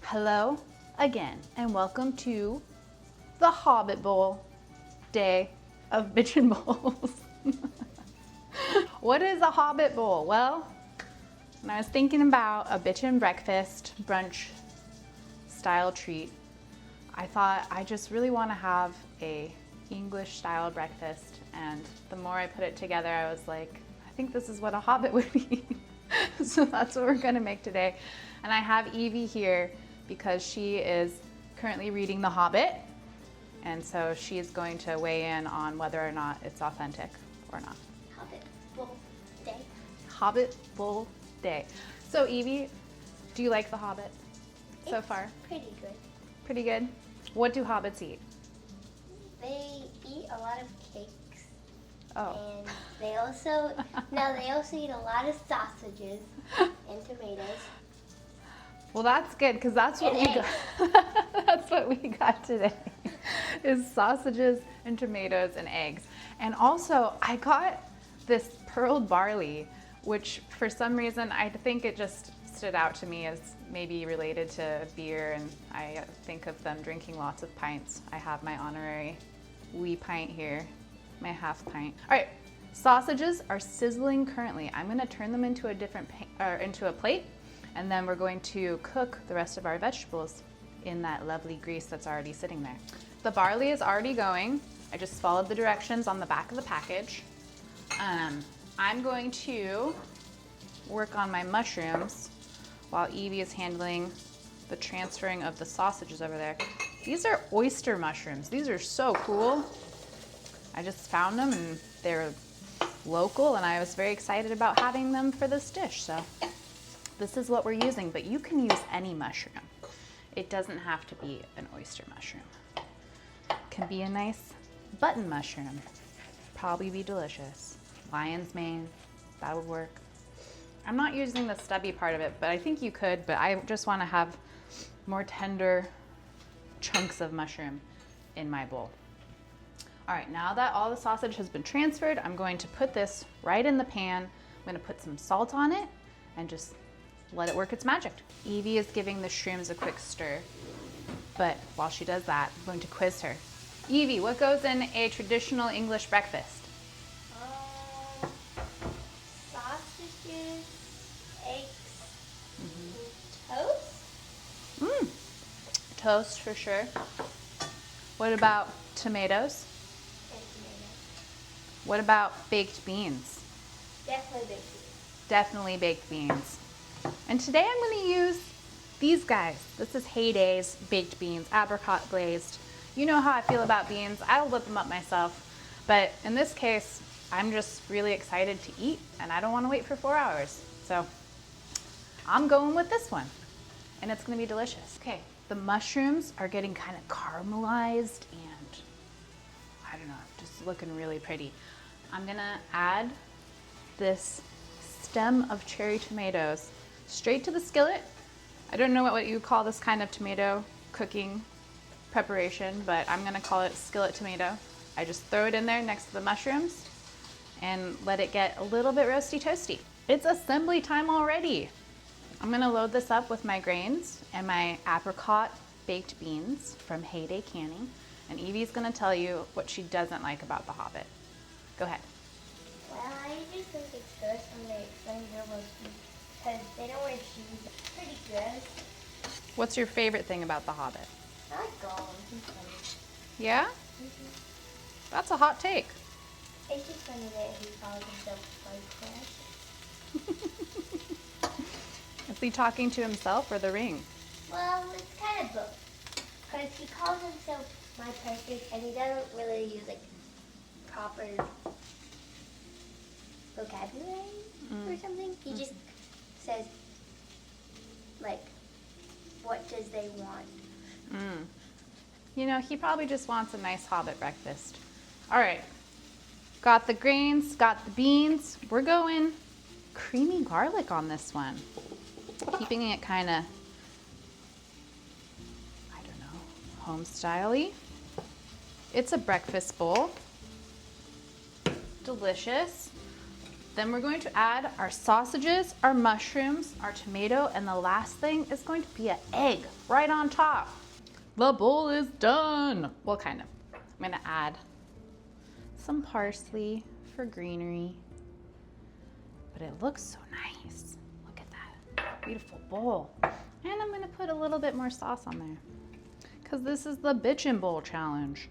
Hello again, and welcome to the Hobbit Bowl, Day of Bitchin Bowls. What is a Hobbit Bowl? Well, when I was thinking about a bitchin' breakfast brunch style treat, I thought I just really want to have a English style breakfast, and the more I put it together, I was like, I think this is what a Hobbit would be. So that's what we're gonna make today. And I have Evie here because she is currently reading The Hobbit, and so she is going to weigh in on whether or not it's authentic or not. Hobbit Bowl Day. Hobbit Bowl Day. So Evie, do you like The Hobbit so far? Pretty good. Pretty good. What do hobbits eat? They eat a lot of cakes. Oh. And they also eat a lot of sausages and tomatoes. Well, that's good because that's what And we got. That's what we got today, is sausages and tomatoes and eggs. And also, I got this pearled barley, which for some reason I think it just stood out to me as maybe related to beer, and I think of them drinking lots of pints. I have my honorary wee pint here, my half pint. All right, sausages are sizzling currently. I'm gonna turn them into into a plate, and then we're going to cook the rest of our vegetables in that lovely grease that's already sitting there. The barley is already going. I just followed the directions on the back of the package. I'm going to work on my mushrooms while Evie is handling the transferring of the sausages over there. These are oyster mushrooms. These are so cool. I just found them and they're local, and I was very excited about having them for this dish. So this is what we're using, but you can use any mushroom. It doesn't have to be an oyster mushroom. It can be a nice button mushroom. Probably be delicious. Lion's mane, that would work. I'm not using the stubby part of it, but I think you could, but I just want to have more tender chunks of mushroom in my bowl. All right, now that all the sausage has been transferred, I'm going to put this right in the pan. I'm going to put some salt on it and just let it work its magic. Evie is giving the shrooms a quick stir, but while she does that, I'm going to quiz her. Evie, what goes in a traditional English breakfast? Sausages, eggs, toast. Toast for sure. What about tomatoes? And tomatoes. What about baked beans? Definitely baked beans. Definitely baked beans. And today I'm going to use these guys. This is Heyday's baked beans, apricot glazed. You know how I feel about beans. I'll whip them up myself. But in this case, I'm just really excited to eat, and I don't want to wait for 4 hours. So I'm going with this one, and it's going to be delicious. Okay, the mushrooms are getting kind of caramelized and I don't know, just looking really pretty. I'm going to add this stem of cherry tomatoes straight to the skillet. I don't know what you call this kind of tomato cooking preparation, but I'm gonna call it skillet tomato. I just throw it in there next to the mushrooms and let it get a little bit roasty toasty. It's assembly time already. I'm gonna load this up with my grains and my apricot baked beans from Heyday Canning, and Evie's gonna tell you what she doesn't like about The Hobbit. Go ahead. Well, I just think it's gross when they explain their roasting because they don't wear shoes. It's pretty gross. What's your favorite thing about The Hobbit? I like Gollum. He's funny. Yeah? That's a hot take. It's just funny that he calls himself Crash. Is he talking to himself or the ring? Well, it's kind of both. Because he calls himself my perfect, and he doesn't really use like proper vocabulary or something. He just says like, what does they want? You know, he probably just wants a nice Hobbit breakfast. All right, got the grains, got the beans. We're going creamy garlic on this one. Keeping it kind of, I don't know, home-style-y. It's a breakfast bowl. Delicious. Then we're going to add our sausages, our mushrooms, our tomato, and the last thing is going to be an egg right on top. The bowl is done. Well, kind of. I'm gonna add some parsley for greenery, but it looks so nice. Look at that beautiful bowl. And I'm gonna put a little bit more sauce on there because this is the Bitchin Bowl challenge.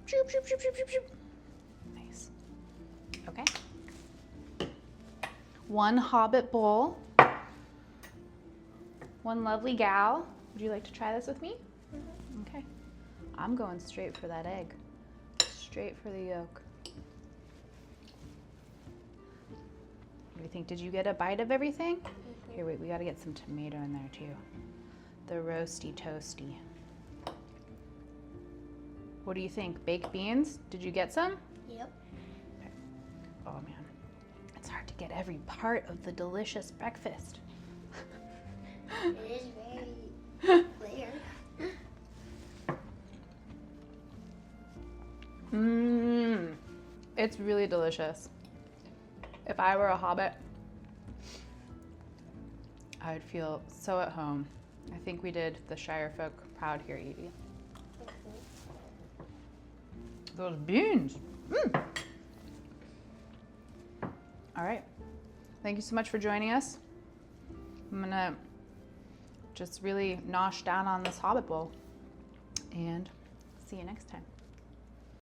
Shoop, shoop, shoop, shoop, shoop, shoop. Nice. Okay. One Hobbit Bowl. One lovely gal. Would you like to try this with me? Mm-hmm. Okay. I'm going straight for that egg. Straight for the yolk. What do you think? Did you get a bite of everything? Mm-hmm. Here, wait, we gotta get some tomato in there too. The roasty toasty. What do you think? Baked beans? Did you get some? Yep. Okay. Oh man, it's hard to get every part of the delicious breakfast. It is very layered. Mmm, it's really delicious. If I were a hobbit, I would feel so at home. I think we did the Shire folk proud here, Edie. Those beans. Mm. All right. Thank you so much for joining us. I'm gonna just really nosh down on this Hobbit Bowl and see you next time.